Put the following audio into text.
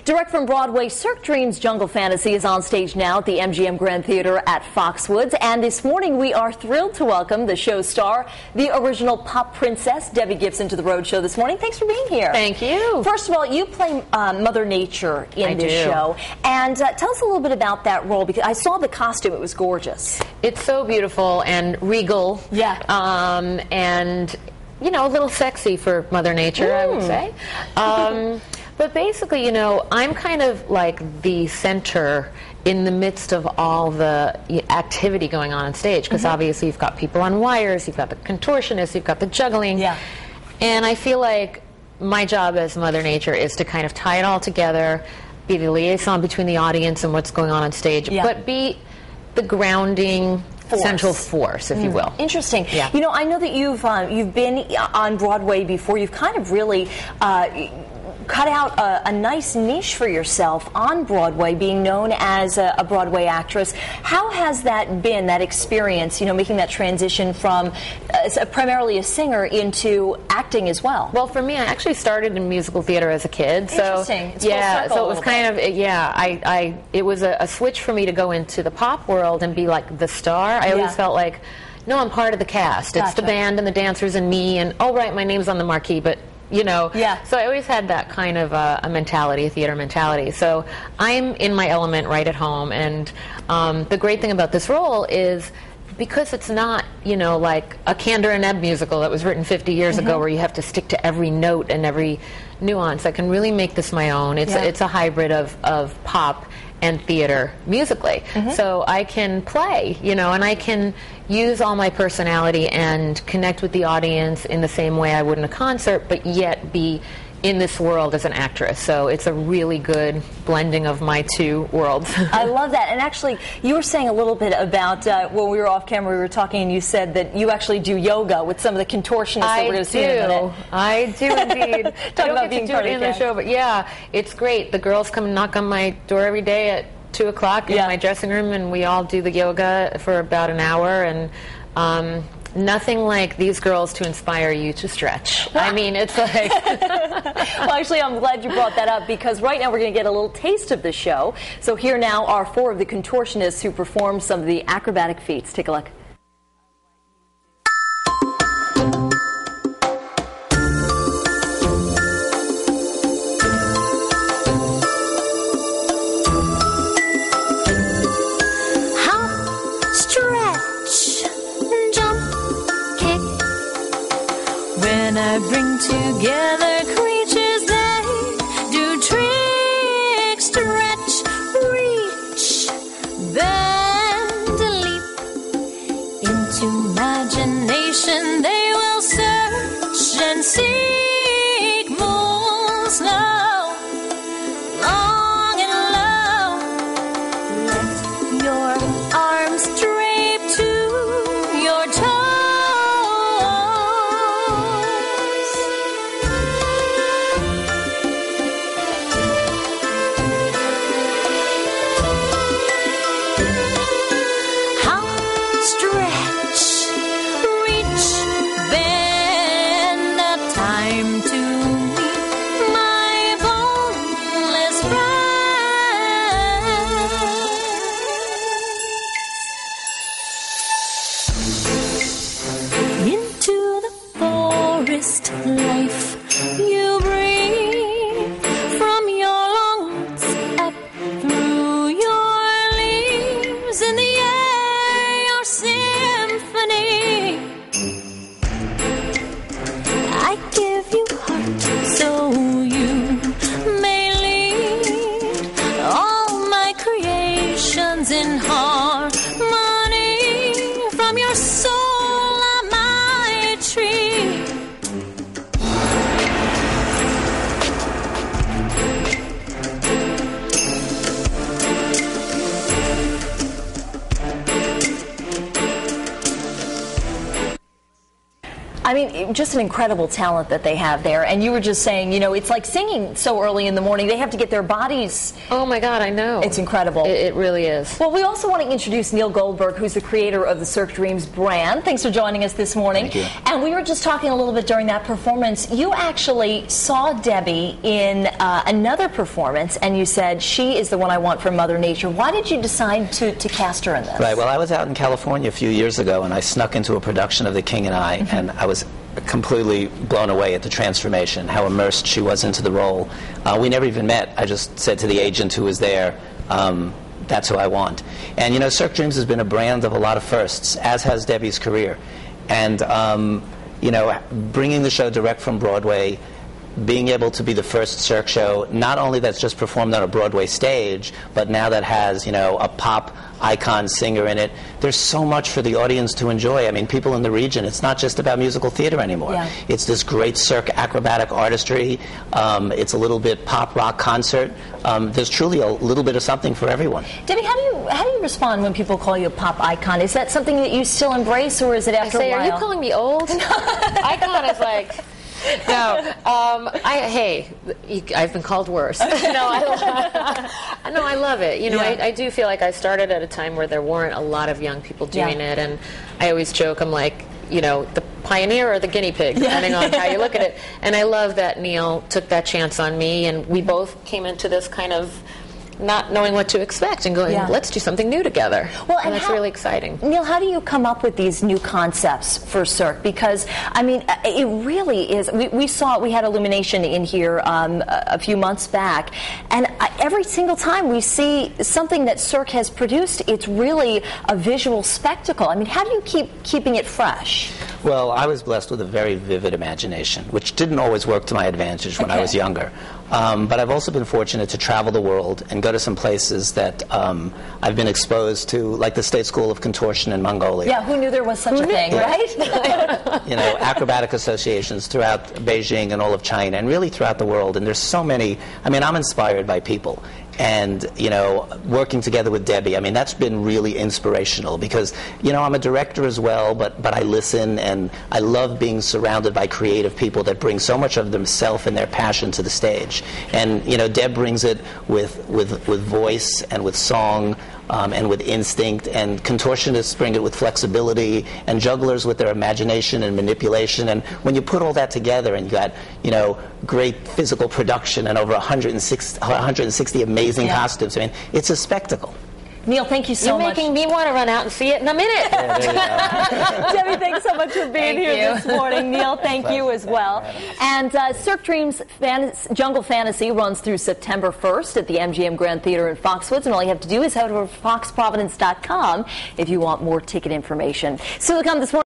Direct from Broadway, Cirque Dreams Jungle Fantasy is on stage now at the MGM Grand Theater at Foxwoods. And this morning we are thrilled to welcome the show's star, the original pop princess, Debbie Gibson, to the Rhode Show this morning. Thanks for being here. Thank you. First of all, you play Mother Nature in this show. And tell us a little bit about that role, because I saw the costume. It was gorgeous. It's so beautiful and regal. Yeah. And, you know, a little sexy for Mother Nature, I would say. But basically, you know, I'm kind of like the center in the midst of all the activity going on stage, because obviously you've got people on wires, you've got the contortionist, you've got the juggling. Yeah. And I feel like my job as Mother Nature is to kind of tie it all together, be the liaison between the audience and what's going on stage, but be the grounding central force, if you will. Interesting. Yeah. You know, I know that you've been on Broadway before. You've kind of really cut out a nice niche for yourself on Broadway, being known as a Broadway actress. How has that been, that experience, you know, making that transition from primarily a singer into acting as well? Well, for me, I actually started in musical theater as a kid. Interesting. So, it's full circle so it was kind of, it was a switch for me to go into the pop world and be like the star. I always felt like, no, I'm part of the cast. It's the band and the dancers and me, and, oh, right, my name's on the marquee, but you know, so I always had that kind of a mentality, a theater mentality. So I'm in my element right at home, and the great thing about this role is because it's not, you know, like a Kander and Ebb musical that was written 50 years ago where you have to stick to every note and every nuance. I can really make this my own. It's a hybrid of pop and theater musically. So I can play, you know, and I can use all my personality and connect with the audience in the same way I would in a concert, but yet be in this world as an actress. So it's a really good blending of my two worlds. I love that. And actually, you were saying a little bit about, when we were off camera, we were talking, and you said that you actually do yoga with some of the contortionists that we're going to see in a minute. I do indeed. Talk I about don't get to do it in the show, but yeah, it's great. The girls come and knock on my door every day at 2 o'clock in my dressing room, and we all do the yoga for about an hour, and nothing like these girls to inspire you to stretch. I mean, it's like... Well, actually, I'm glad you brought that up, because right now we're going to get a little taste of the show. So here now are 4 of the contortionists who perform some of the acrobatic feats. Take a look. When I bring together creatures, they do tricks, stretch, reach, bend, leap, I mean, just an incredible talent that they have there. And you were just saying, you know, it's like singing so early in the morning. They have to get their bodies. Oh my God, I know. It's incredible. It really is. Well, we also want to introduce Neil Goldberg, who's the creator of the Cirque Dreams brand. Thanks for joining us this morning. Thank you. And we were just talking a little bit during that performance. You actually saw Debbie in another performance, and you said, she is the one I want from Mother Nature. Why did you decide to cast her in this? Right, well, I was out in California a few years ago, and I snuck into a production of The King and I, and I was completely blown away at the transformation, how immersed she was into the role. We never even met. I just said to the agent who was there, that's who I want. And, you know, Cirque Dreams has been a brand of a lot of firsts, as has Debbie's career. And, you know, bringing the show direct from Broadway, being able to be the first Cirque show, not only that's just performed on a Broadway stage, but now that has, you know, a pop icon singer in it. There's so much for the audience to enjoy. I mean, people in the region, it's not just about musical theater anymore. Yeah. It's this great Cirque acrobatic artistry. It's a little bit pop rock concert. There's truly a little bit of something for everyone. Debbie, how do you respond when people call you a pop icon? Is that something that you still embrace, or is it after a while? Are you calling me old? Icon is like... No, I've been called worse. No, I love it. You know, yeah. I do feel like I started at a time where there weren't a lot of young people doing it, and I always joke, I'm like, you know, the pioneer or the guinea pig, depending on how you look at it. And I love that Neil took that chance on me, and we both came into this kind of not knowing what to expect and going, let's do something new together. Well, and that's really exciting. Neil, how do you come up with these new concepts for Cirque? Because, I mean, it really is. We had Illumination in here a few months back, and every single time we see something that Cirque has produced, it's really a visual spectacle. I mean, how do you keep keeping it fresh? Well, I was blessed with a very vivid imagination, which didn't always work to my advantage when I was younger. But I've also been fortunate to travel the world and go to some places that I've been exposed to, like the State School of Contortion in Mongolia. Yeah, who knew there was such a thing, right? You know, acrobatic associations throughout Beijing and all of China, and really throughout the world. And there's so many. I mean, I'm inspired by people. And, you know, working together with Debbie, I mean, that's been really inspirational because, you know, I'm a director as well, but I listen, and I love being surrounded by creative people that bring so much of themselves and their passion to the stage. And, you know, Deb brings it with voice and with song and with instinct, and contortionists bring it with flexibility, and jugglers with their imagination and manipulation. And when you put all that together and you got, you know, great physical production and over 160 amazing costumes, I mean, it's a spectacle. Neil, thank you so much. You're making me want to run out and see it in a minute. Yeah, there you go. Debbie, thanks so much for being here this morning. Neil, thank you as well. And Cirque Dreams Jungle Fantasy runs through September 1st at the MGM Grand Theater in Foxwoods, and all you have to do is head over to foxprovidence.com if you want more ticket information. Still to come this morning.